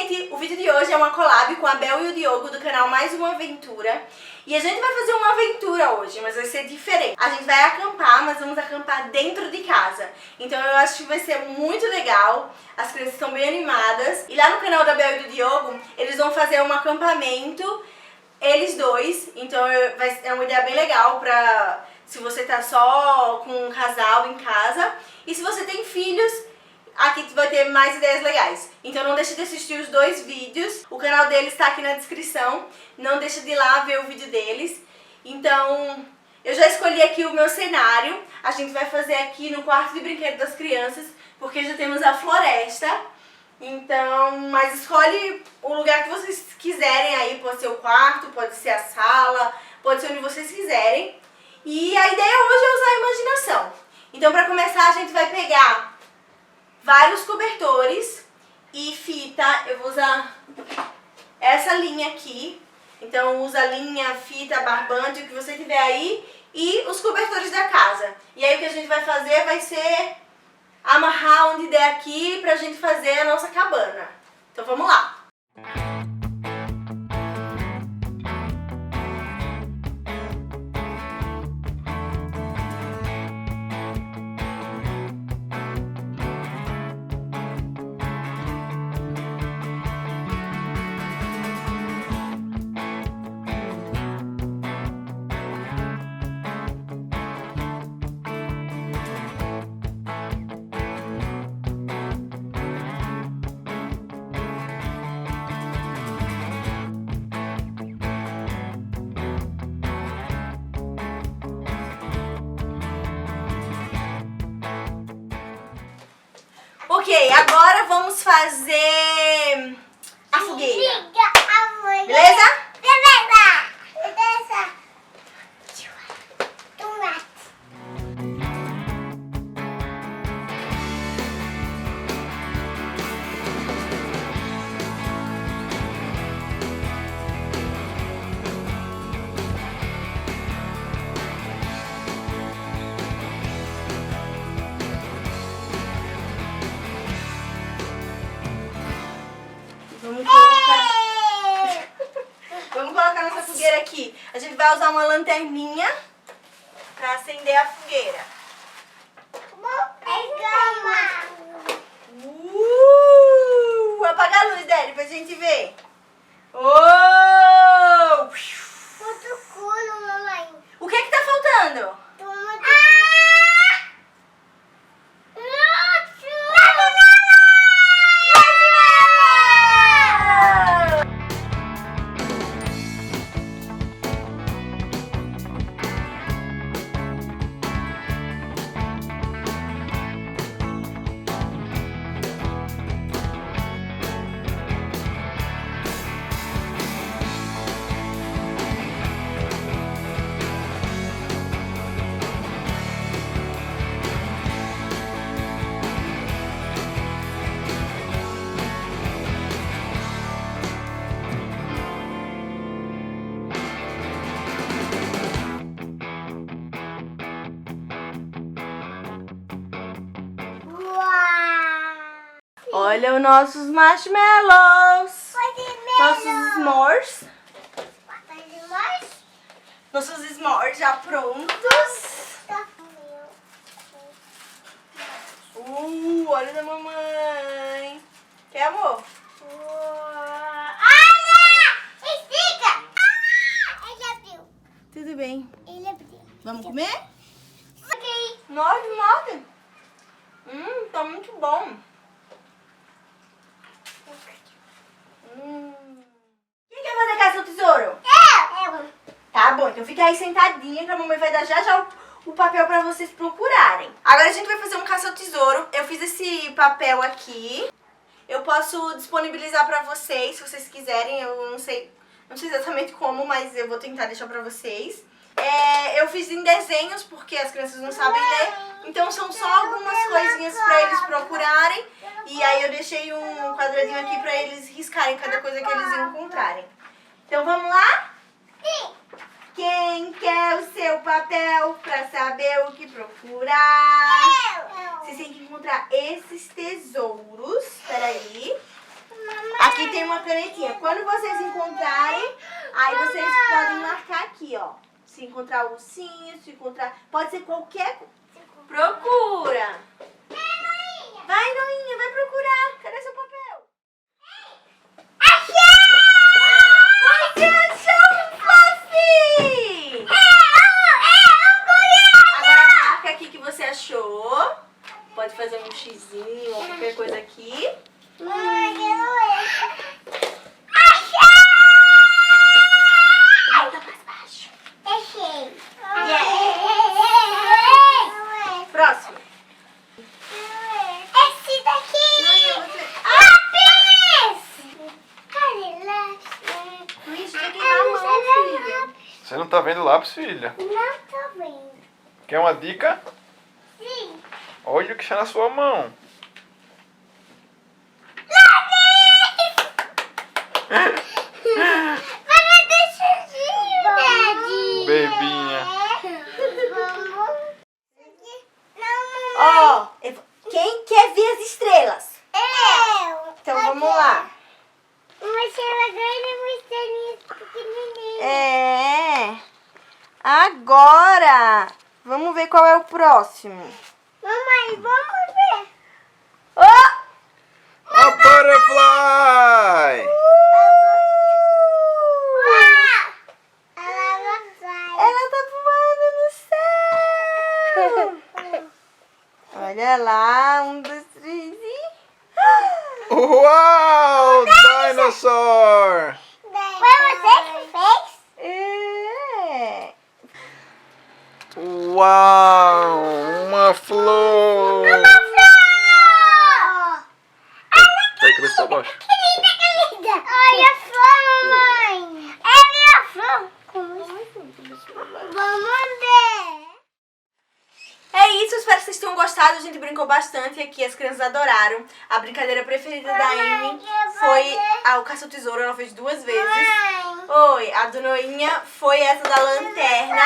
gente, o vídeo de hoje é uma collab com a Bel e o Diogo do canal Mais Uma Aventura. E a gente vai fazer uma aventura hoje, mas vai ser diferente. A gente vai acampar, mas vamos acampar dentro de casa. Então eu acho que vai ser muito legal. As crianças estão bem animadas. E lá no canal da Bel e do Diogo, eles vão fazer um acampamento, eles dois. Então é uma ideia bem legal pra se você tá só com um casal em casa. E se você tem filhos, aqui vai ter mais ideias legais. Então não deixe de assistir os dois vídeos. O canal deles está aqui na descrição. Não deixe de ir lá ver o vídeo deles. Então, eu já escolhi aqui o meu cenário. A gente vai fazer aqui no quarto de brinquedo das crianças, porque já temos a floresta. Então, mas escolhe o lugar que vocês quiserem aí. Pode ser o quarto, pode ser a sala, pode ser onde vocês quiserem. E a ideia hoje é usar a imaginação. Então, para começar, a gente vai pegar vários cobertores e fita. Eu vou usar essa linha aqui. Então usa linha, fita, barbante, o que você tiver aí. E os cobertores da casa. E aí o que a gente vai fazer vai ser amarrar onde der aqui pra gente fazer a nossa cabana. Então vamos lá. Ok, agora vamos fazer a fogueira. Beleza? Beleza. Vamos colocar nossa fogueira aqui. A gente vai usar uma lanterninha pra acender a fogueira. Apaga a luz, Daddy, pra gente ver. Oh! O que tá faltando? Olha os nossos marshmallows. Nossos s'mores. Nossos s'mores já prontos. Olha da mamãe. Quer, amor? Estica! Ele abriu. Tudo bem. Ele abriu. Vamos comer? Ok. Morde. Tá muito bom. Quem quer fazer caça ao tesouro? Eu. Tá bom, então fica aí sentadinha que a mamãe vai dar já o papel pra vocês procurarem. Agora a gente vai fazer um caça ao tesouro. Eu fiz esse papel aqui. Eu posso disponibilizar pra vocês, se vocês quiserem. Eu não sei exatamente como, mas eu vou tentar deixar pra vocês. Eu fiz em desenhos, porque as crianças não sabem ler. Então são só algumas coisinhas pra eles procurarem. E aí eu deixei um quadradinho aqui pra eles riscarem cada coisa que eles encontrarem. Então vamos lá? Sim. Quem quer o seu papel pra saber o que procurar? Vocês têm que encontrar esses tesouros. Peraí. Aqui aí tem uma canetinha. Quando vocês encontrarem, aí vocês podem marcar aqui, ó. Se encontrar o ursinho, se encontrar... Pode ser qualquer... Procura! Vai, Noinha, vai procurar. Cadê seu papel? Você achou um Fluffy! Agora marca aqui que você achou. Pode fazer um xizinho ou qualquer coisa aqui. Volta mais baixo. Próximo. Esse daqui. Noinha, você... Luiz, peguei na mão, filha. Você não tá vendo o lápis, filha? Não tô vendo. Quer uma dica? Sim. Olha o que está na sua mão. Bebinha. Ó, quem quer ver as estrelas? Eu. Então vamos lá. Uma estrela grande e uma estrelinha pequenininha. É. Agora, vamos ver qual é o próximo. Mamãe, vamos ver. Oh! A butterfly! Ela tá voando no céu. Olha lá, 1, 2, 3 e... Uau! Dinosaur! Foi você que fez? É. Uau! Uma flor! Vai cabeça pra baixo. Que linda! Olha a flor, mamãe. É minha flor. Vamos ver. É isso, espero que vocês tenham gostado. A gente brincou bastante aqui, as crianças adoraram. A brincadeira preferida da Amy foi o caça-tesouro, ela fez 2 vezes. Oi, a do Noinha foi essa da lanterna.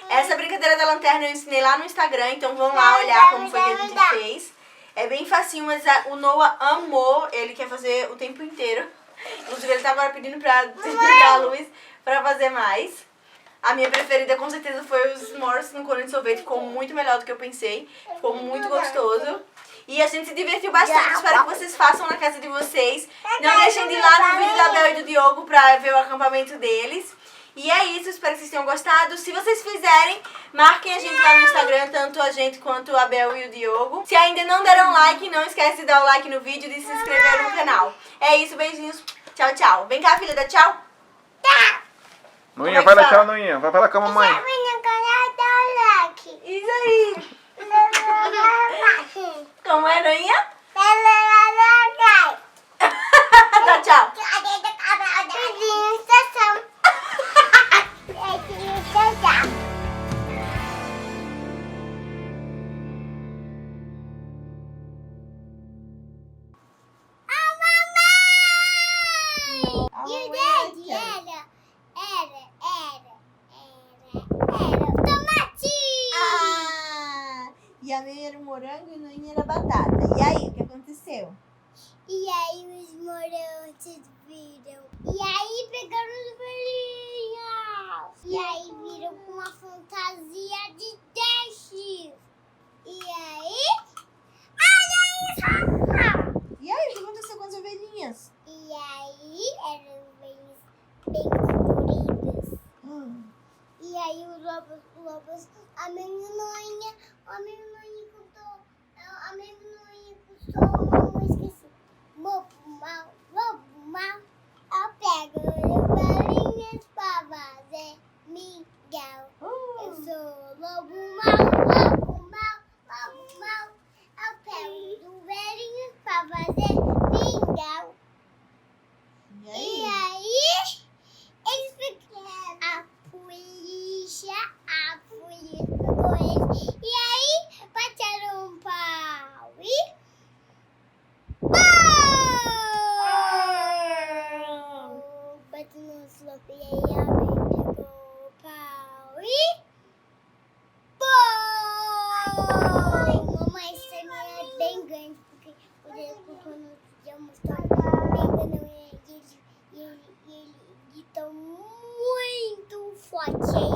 Essa brincadeira da lanterna eu ensinei lá no Instagram, então vão lá olhar como foi que a gente fez. É bem facinho, mas o Noah amou, ele quer fazer o tempo inteiro. Inclusive ele tá agora pedindo pra desligar a luz pra fazer mais. A minha preferida com certeza foi os s'mores no cone de sorvete, ficou muito melhor do que eu pensei. Ficou muito gostoso. E a gente se divertiu bastante, espero que vocês façam na casa de vocês. Não deixem de ir lá no vídeo da Bel e do Diogo pra ver o acampamento deles. E é isso, espero que vocês tenham gostado. Se vocês fizerem, marquem a gente lá no Instagram, tanto a gente quanto a Bel e o Diogo. Se ainda não deram like, não esquece de dar o like no vídeo e de se inscrever no canal. É isso, beijinhos. Tchau, tchau. Vem cá, filha, dá tchau. Noinha, vai dar tchau, Noinha. Vai pra lá com a mamãe. No canal da like. Isso aí. Como é, Noinha? Dá tchau. E a minha era morango e a Noinha era batata. E aí, o que aconteceu? E aí os morangos viram. E aí pegaram os velhinhos. E aí viram com uma fantasia de Dash. E aí... Olha isso! E aí, o que aconteceu com as ovelhinhas? E aí eram ovelhas bem coloridas. E aí os lobos, a meninoinha contou, esqueci. Lobo mal, eu pego as varinhas pra fazer mingau. Eu sou lobo mal, eu pego as varinhas pra fazer mingau. E E aí? aí, eles ficaram. A polícia pegou eles. E aí, bateram um pau e... Oh! tô muito forte.